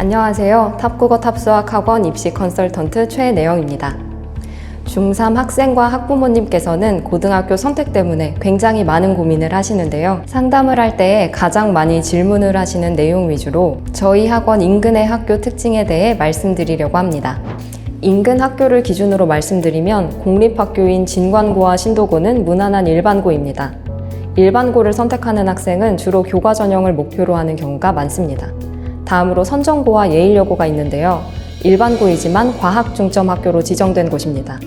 안녕하세요. 탑국어 탑수학학원 입시 컨설턴트 최내영입니다. 중3 학생과 학부모님께서는 고등학교 선택 때문에 굉장히 많은 고민을 하시는데요. 상담을 할 때 가장 많이 질문을 하시는 내용 위주로 저희 학원 인근의 학교 특징에 대해 말씀드리려고 합니다. 인근 학교를 기준으로 말씀드리면 공립학교인 진관고와 신도고는 무난한 일반고입니다. 일반고를 선택하는 학생은 주로 교과 전형을 목표로 하는 경우가 많습니다. 다음으로 선정고와 예일여고가 있는데요. 일반고이지만 과학 중점 학교로 지정된 곳입니다.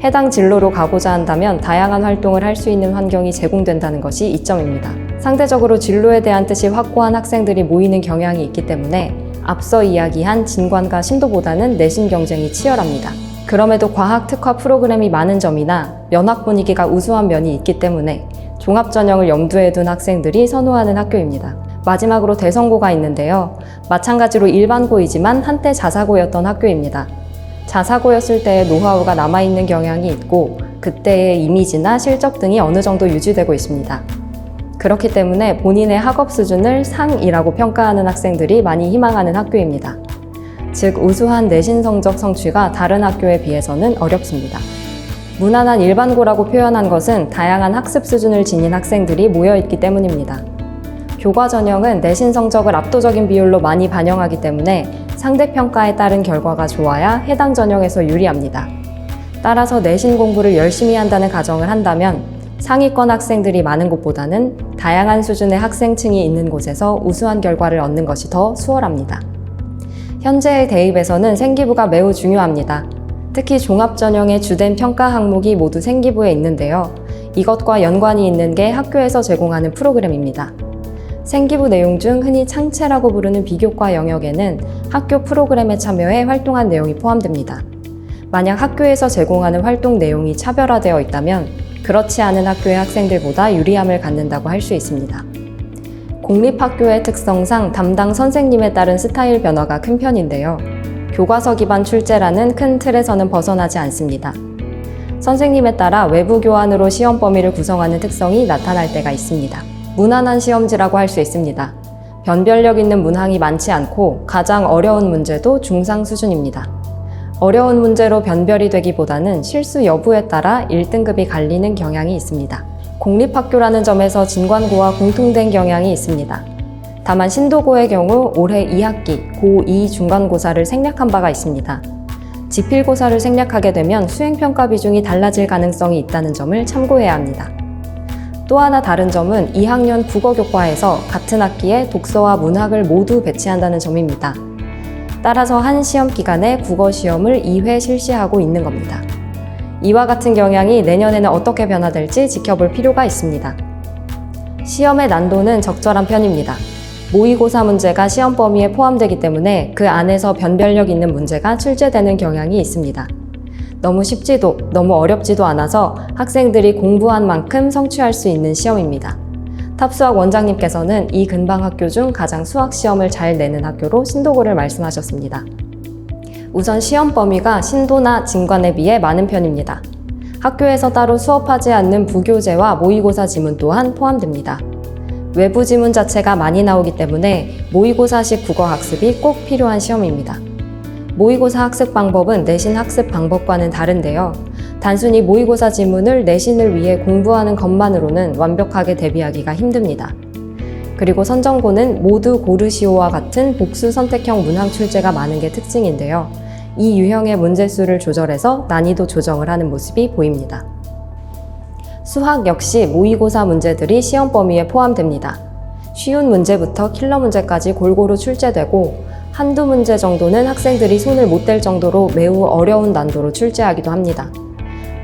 해당 진로로 가고자 한다면 다양한 활동을 할 수 있는 환경이 제공된다는 것이 이점입니다. 상대적으로 진로에 대한 뜻이 확고한 학생들이 모이는 경향이 있기 때문에 앞서 이야기한 진관과 신도보다는 내신 경쟁이 치열합니다. 그럼에도 과학 특화 프로그램이 많은 점이나 면학 분위기가 우수한 면이 있기 때문에 종합 전형을 염두에 둔 학생들이 선호하는 학교입니다. 마지막으로 대성고가 있는데요. 마찬가지로 일반고이지만 한때 자사고였던 학교입니다. 자사고였을 때의 노하우가 남아있는 경향이 있고 그때의 이미지나 실적 등이 어느 정도 유지되고 있습니다. 그렇기 때문에 본인의 학업 수준을 상이라고 평가하는 학생들이 많이 희망하는 학교입니다. 즉, 우수한 내신 성적 성취가 다른 학교에 비해서는 어렵습니다. 무난한 일반고라고 표현한 것은 다양한 학습 수준을 지닌 학생들이 모여있기 때문입니다. 교과 전형은 내신 성적을 압도적인 비율로 많이 반영하기 때문에 상대평가에 따른 결과가 좋아야 해당 전형에서 유리합니다. 따라서 내신 공부를 열심히 한다는 가정을 한다면 상위권 학생들이 많은 곳보다는 다양한 수준의 학생층이 있는 곳에서 우수한 결과를 얻는 것이 더 수월합니다. 현재의 대입에서는 생기부가 매우 중요합니다. 특히 종합전형의 주된 평가 항목이 모두 생기부에 있는데요. 이것과 연관이 있는 게 학교에서 제공하는 프로그램입니다. 생기부 내용 중 흔히 창체라고 부르는 비교과 영역에는 학교 프로그램에 참여해 활동한 내용이 포함됩니다. 만약 학교에서 제공하는 활동 내용이 차별화되어 있다면 그렇지 않은 학교의 학생들보다 유리함을 갖는다고 할 수 있습니다. 공립학교의 특성상 담당 선생님에 따른 스타일 변화가 큰 편인데요. 교과서 기반 출제라는 큰 틀에서는 벗어나지 않습니다. 선생님에 따라 외부 교환으로 시험 범위를 구성하는 특성이 나타날 때가 있습니다. 무난한 시험지라고 할 수 있습니다. 변별력 있는 문항이 많지 않고 가장 어려운 문제도 중상 수준입니다. 어려운 문제로 변별이 되기보다는 실수 여부에 따라 1등급이 갈리는 경향이 있습니다. 공립학교라는 점에서 진관고와 공통된 경향이 있습니다. 다만 신도고의 경우 올해 2학기 고2 중간고사를 생략한 바가 있습니다. 지필고사를 생략하게 되면 수행평가 비중이 달라질 가능성이 있다는 점을 참고해야 합니다. 또 하나 다른 점은 2학년 국어교과에서 같은 학기에 독서와 문학을 모두 배치한다는 점입니다. 따라서 한 시험 기간에 국어시험을 2회 실시하고 있는 겁니다. 이와 같은 경향이 내년에는 어떻게 변화될지 지켜볼 필요가 있습니다. 시험의 난도는 적절한 편입니다. 모의고사 문제가 시험 범위에 포함되기 때문에 그 안에서 변별력 있는 문제가 출제되는 경향이 있습니다. 너무 쉽지도 너무 어렵지도 않아서 학생들이 공부한 만큼 성취할 수 있는 시험입니다. 탑수학 원장님께서는 이 근방 학교 중 가장 수학 시험을 잘 내는 학교로 신도고를 말씀하셨습니다. 우선 시험 범위가 신도나 진관에 비해 많은 편입니다. 학교에서 따로 수업하지 않는 부교재와 모의고사 지문 또한 포함됩니다. 외부 지문 자체가 많이 나오기 때문에 모의고사식 국어 학습이 꼭 필요한 시험입니다. 모의고사 학습 방법은 내신 학습 방법과는 다른데요. 단순히 모의고사 지문을 내신을 위해 공부하는 것만으로는 완벽하게 대비하기가 힘듭니다. 그리고 선정고는 모두 고르시오와 같은 복수 선택형 문항 출제가 많은 게 특징인데요. 이 유형의 문제수를 조절해서 난이도 조정을 하는 모습이 보입니다. 수학 역시 모의고사 문제들이 시험 범위에 포함됩니다. 쉬운 문제부터 킬러 문제까지 골고루 출제되고 한두 문제 정도는 학생들이 손을 못 댈 정도로 매우 어려운 난도로 출제하기도 합니다.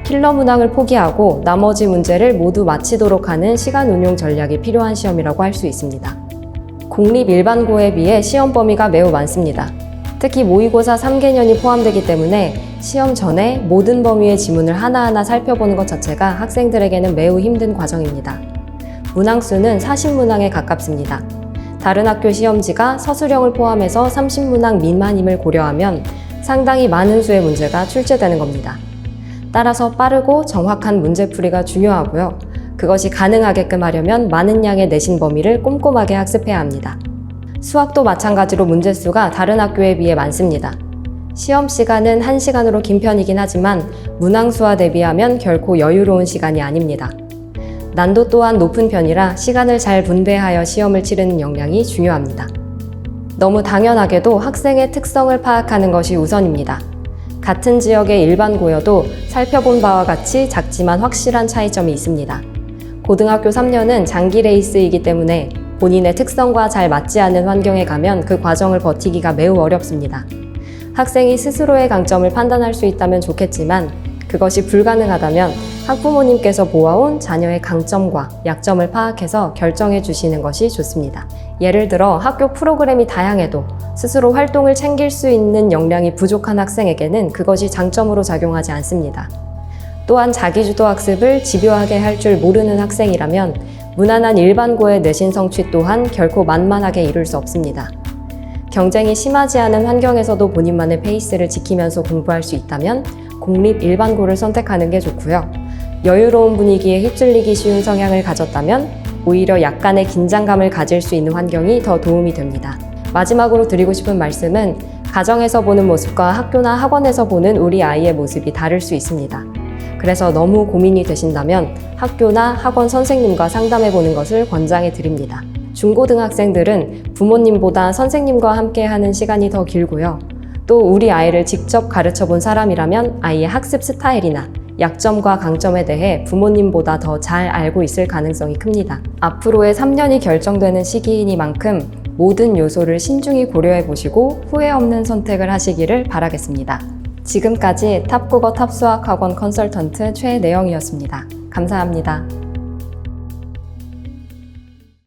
킬러 문항을 포기하고 나머지 문제를 모두 마치도록 하는 시간 운용 전략이 필요한 시험이라고 할 수 있습니다. 공립 일반고에 비해 시험 범위가 매우 많습니다. 특히 모의고사 3개년이 포함되기 때문에 시험 전에 모든 범위의 지문을 하나하나 살펴보는 것 자체가 학생들에게는 매우 힘든 과정입니다. 문항수는 40문항에 가깝습니다. 다른 학교 시험지가 서술형을 포함해서 30문항 미만임을 고려하면 상당히 많은 수의 문제가 출제되는 겁니다. 따라서 빠르고 정확한 문제풀이가 중요하고요. 그것이 가능하게끔 하려면 많은 양의 내신 범위를 꼼꼼하게 학습해야 합니다. 수학도 마찬가지로 문제수가 다른 학교에 비해 많습니다. 시험 시간은 1시간으로 긴 편이긴 하지만 문항수와 대비하면 결코 여유로운 시간이 아닙니다. 난도 또한 높은 편이라 시간을 잘 분배하여 시험을 치르는 역량이 중요합니다. 너무 당연하게도 학생의 특성을 파악하는 것이 우선입니다. 같은 지역의 일반고여도 살펴본 바와 같이 작지만 확실한 차이점이 있습니다. 고등학교 3년은 장기 레이스이기 때문에 본인의 특성과 잘 맞지 않는 환경에 가면 그 과정을 버티기가 매우 어렵습니다. 학생이 스스로의 강점을 판단할 수 있다면 좋겠지만 그것이 불가능하다면 학부모님께서 보아온 자녀의 강점과 약점을 파악해서 결정해 주시는 것이 좋습니다. 예를 들어 학교 프로그램이 다양해도 스스로 활동을 챙길 수 있는 역량이 부족한 학생에게는 그것이 장점으로 작용하지 않습니다. 또한 자기주도 학습을 집요하게 할 줄 모르는 학생이라면 무난한 일반고의 내신 성취 또한 결코 만만하게 이룰 수 없습니다. 경쟁이 심하지 않은 환경에서도 본인만의 페이스를 지키면서 공부할 수 있다면 공립 일반고를 선택하는 게 좋고요. 여유로운 분위기에 휩쓸리기 쉬운 성향을 가졌다면 오히려 약간의 긴장감을 가질 수 있는 환경이 더 도움이 됩니다. 마지막으로 드리고 싶은 말씀은 가정에서 보는 모습과 학교나 학원에서 보는 우리 아이의 모습이 다를 수 있습니다. 그래서 너무 고민이 되신다면 학교나 학원 선생님과 상담해 보는 것을 권장해 드립니다. 중고등학생들은 부모님보다 선생님과 함께 하는 시간이 더 길고요. 또 우리 아이를 직접 가르쳐 본 사람이라면 아이의 학습 스타일이나 약점과 강점에 대해 부모님보다 더 잘 알고 있을 가능성이 큽니다. 앞으로의 3년이 결정되는 시기이니만큼 모든 요소를 신중히 고려해 보시고 후회 없는 선택을 하시기를 바라겠습니다. 지금까지 탑국어 탑수학학원 컨설턴트 최내영이었습니다. 감사합니다.